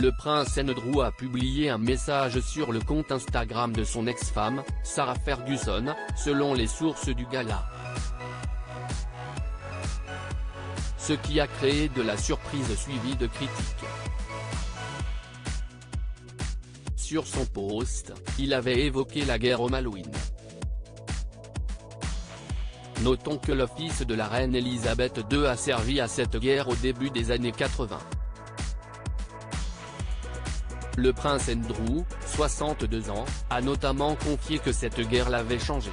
le prince Andrew a publié un message sur le compte Instagram de son ex-femme, Sarah Ferguson, selon les sources du gala. Ce qui a créé de la surprise suivie de critiques. Sur son post, il avait évoqué la guerre au Malouines. Notons que le fils de la reine Elisabeth II a servi à cette guerre au début des années 80. Le prince Andrew, 62 ans, a notamment confié que cette guerre l'avait changé.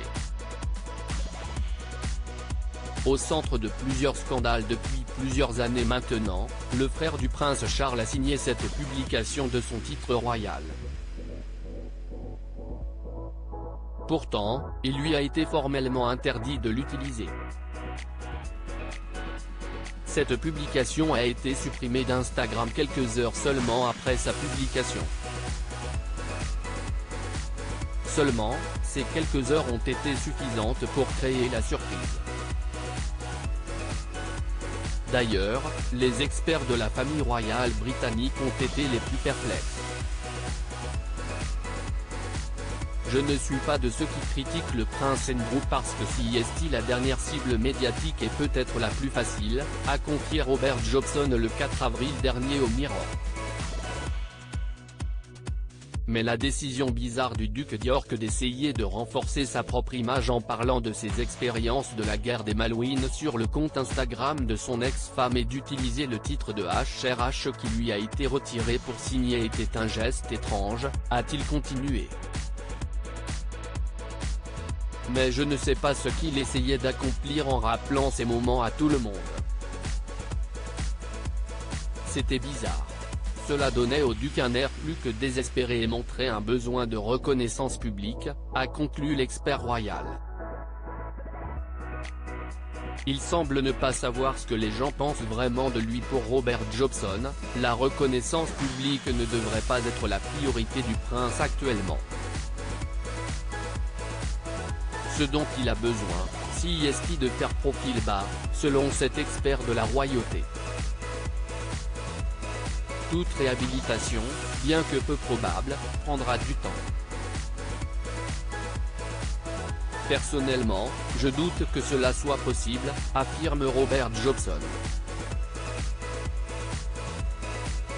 Au centre de plusieurs scandales depuis plusieurs années maintenant, le frère du prince Charles a signé cette publication de son titre royal. Pourtant, il lui a été formellement interdit de l'utiliser. Cette publication a été supprimée d'Instagram quelques heures seulement après sa publication. Seulement, ces quelques heures ont été suffisantes pour créer la surprise. D'ailleurs, les experts de la famille royale britannique ont été les plus perplexes. Je ne suis pas de ceux qui critiquent le prince Andrew parce que si est la dernière cible médiatique et peut-être la plus facile, a confié Robert Jobson le 4 avril dernier au Mirror. Mais la décision bizarre du duc d'York d'essayer de renforcer sa propre image en parlant de ses expériences de la guerre des Malouines sur le compte Instagram de son ex-femme et d'utiliser le titre de HRH qui lui a été retiré pour signer était un geste étrange, a-t-il continué. Mais je ne sais pas ce qu'il essayait d'accomplir en rappelant ces moments à tout le monde. C'était bizarre. Cela donnait au duc un air plus que désespéré et montrait un besoin de reconnaissance publique, a conclu l'expert royal. Il semble ne pas savoir ce que les gens pensent vraiment de lui. Pour Robert Jobson, la reconnaissance publique ne devrait pas être la priorité du prince actuellement. Ce dont il a besoin, c'est de faire profil bas, selon cet expert de la royauté. Toute réhabilitation, bien que peu probable, prendra du temps. Personnellement, je doute que cela soit possible, affirme Robert Jobson.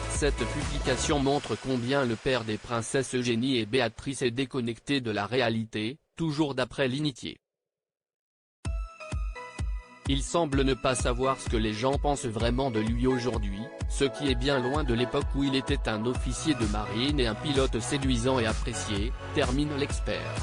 Cette publication montre combien le père des princesses Eugénie et Béatrice est déconnecté de la réalité, toujours d'après l'Initié. Il semble ne pas savoir ce que les gens pensent vraiment de lui aujourd'hui, ce qui est bien loin de l'époque où il était un officier de marine et un pilote séduisant et apprécié, termine l'expert.